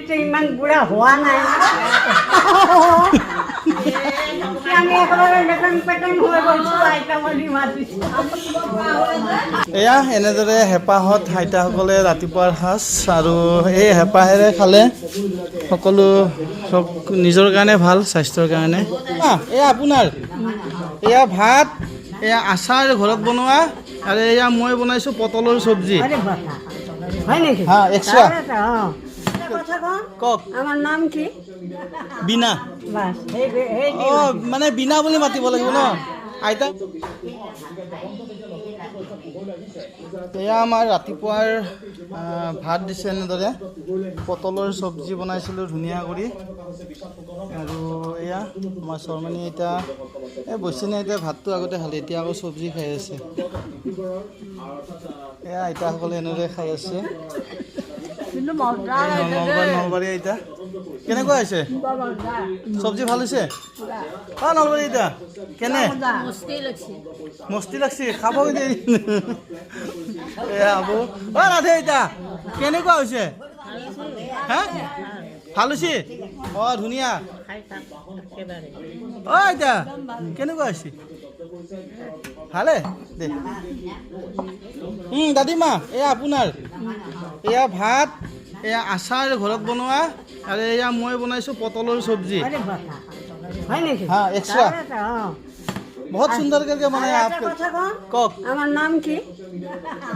আমিতো ইমান বুঢ়া হোৱা নাই আমি একেবাৰে লেটেং পেটেং হৈ গৈছোঁ আইতা বুলি মাতিছোঁ এয়া এনেদৰে হেঁপাহত আইতাসকলে ৰাতিপুৱাৰ সাজ আৰু এই হেঁপাহেৰে খালে সকলো চব নিজৰ কাৰণে ভাল স্বাস্থ্যৰ কাৰণে এয়া আপোনাৰ এয়া ভাত এয়া আচাৰ ঘৰত বনোৱা আৰু এয়া মই বনাইছোঁ পটলৰ চব্জি হয় নেকি হা এক্সট্ৰা কথা কওঁ কওক আমাৰ নাম কি বিনা বাছ সেই অঁ মানে বিনা বুলি মাতিব লাগিব ন আইতা এয়া আমাৰ ৰাতিপুৱাৰ ভাত দিছে এনেদৰে পটলৰ চব্জি বনাইছিলোঁ ধুনীয়া কৰি আৰু এয়া আমাৰ শৰ্মানী এতিয়া এই বৈশানী এতিয়া ভাতটো আগতে খালে এতিয়া আকৌ চব্জি খাই আছে এয়া আইতাসকলে এনেদৰে খাই আছে নলবাৰী আইতা কেনেকুৱা হৈছে চব্জি ভাল হৈছে অঁ নলবাৰী আইতা কেনে মস্তি লাগছি খাব এয়া হ'ব অঁ ৰাধে আইতা কেনেকুৱা হৈছে হা ভাল হৈছে অঁ ধুনীয়া অঁ আইতা কেনেকুৱা হৈছে ভালে দে দাদীমা এয়া আপোনাৰ এয়া ভাত এয়া আচাৰ ঘৰত বনোৱা আৰু এয়া মই বনাইছোঁ পটলৰ চব্জি হয় নেকি হা এক্সট্ৰা বহুত সুন্দৰ करके বনাই আপকে কথা কওঁ কওক আমাৰ নাম কি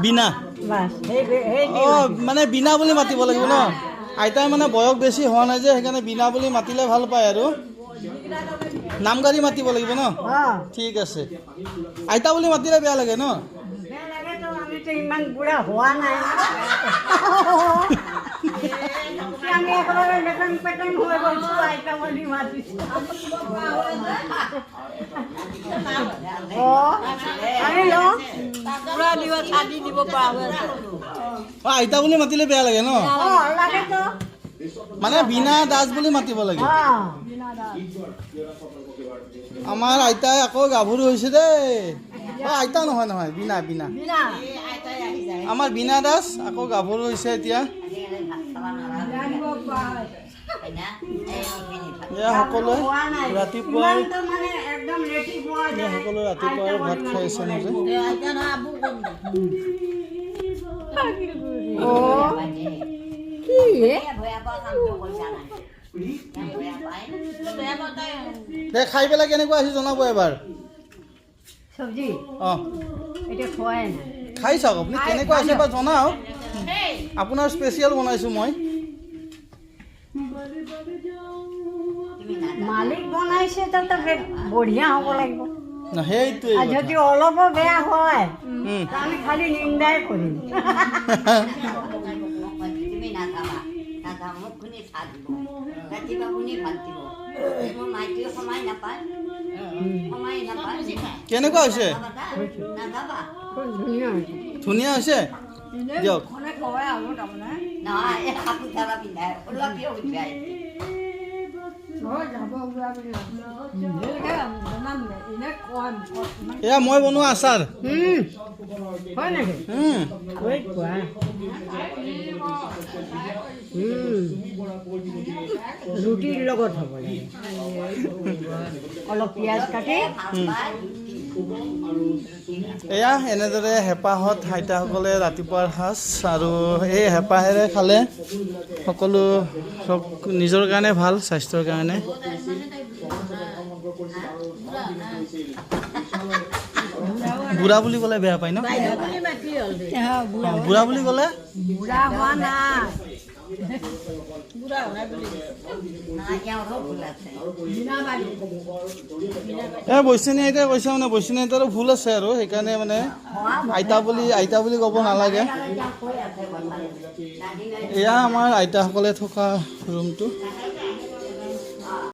বিনা বাছ সেই অঁ মানে বিনা বুলি মাতিব লাগিব ন আইতাৰ মানে বয়স বেছি হোৱা নাই যে সেইকাৰণে বিনা বুলি মাতিলে ভাল পায় আৰু নাম গাড়ী মাতিব লাগিব ন ঠিক আছে আইতা বুলি মাতিলে বেয়া লাগে ন বেয়া লাগেতো আমিতো ইমান বুঢ়া হোৱা নাই আমি একেবাৰে লেটেং পেটেং হৈ গৈছোঁ আইতা বুলি মাতিছোঁ আমি লওঁ পুৰা দিব চাদি দিব পৰা হৈ আছে আইতা বুলি মাতিলে বেয়া লাগে ন লাগেতো মানে বিনা দাস বুলি মাতিব লাগে আমাৰ আইতাই আকৌ গাভৰু হৈছে দেই আইতা নহয় নহয় বিনা বিনা আমাৰ বিনা দাস আকৌ গাভৰু হৈছে এতিয়া সকলোৱে ৰাতিপুৱাই সকলোৱে ৰাতিপুৱাই ভাত খাই আছে নিজে খাই পেলাই কেনেকুৱা আছে জনাব এবাৰ চব্জি অঁ এতিয়া খোৱাই নাই খাই চাওক আপুনি কেনেকুৱা আছে বা জনাওক আপোনাৰ স্পেচিয়েল বনাইছোঁ মই মালিক বনাইছে তো বঢ়িয়া হ'ব লাগিব সেইটোৱে আৰু যদি অলপো বেয়া হয় আমি খালি নিন্দাই কৰিম কেনেকুৱা হৈছে ধুনীয়া হৈছে দিয়ক এয়া মই বনোৱা আচাৰ হয় নেকি ৰুটিৰ লগত হ'ব লাগে অলপ পিঁয়াজ কাটি এয়া এনেদৰে হেঁপাহত আইতাসকলে ৰাতিপুৱাৰ সাজ আৰু এই হেঁপাহেৰে খালে সকলো চব নিজৰ কাৰণে ভাল স্বাস্থ্যৰ কাৰণে বুঢ়া বুলি ক'লে বেয়া পায় ন বুঢ়া বুলি ক'লে বুঢ়া হোৱা নাই বৈশানী আইতাই কৈছে মানে বৈশানী আইতাৰো ভুল আছে আৰু সেইকাৰণে মানে আইতা বুলি ক'ব নালাগে এয়া আমাৰ আইতাসকলে থকা ৰুমটো